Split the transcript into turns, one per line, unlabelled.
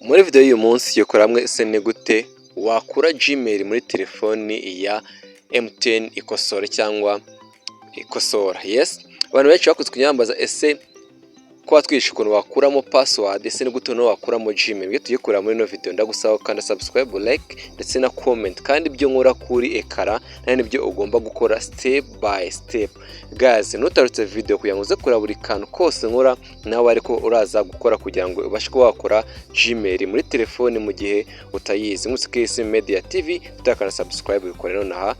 Muri video y'uyu munsi yo koramwe se ni gute wakura Gmail muri telefoni ya MTN IKOSORA cyangwa ikosora. Yes, abantu benshi bakunze kunyambaza ese ko twishe ukuntu wakuramo password ese ni gute no wakuramo Gmail. Iyo tuyikura muri no video ndagusaba kandi subscribe, like ndetse na comment, kandi ibyo nkora kuri ekara nani nibyo ugomba gukora step by step. Guys, nutarutse video kugira ngo uze kura buri kantu kose nkora nawe ariko uraza gukora kugira ngo ubashe ko wakora Gmail muri telefoni mu gihe utayizi. Musikese Media TV tutakana subscribe bikore nonaha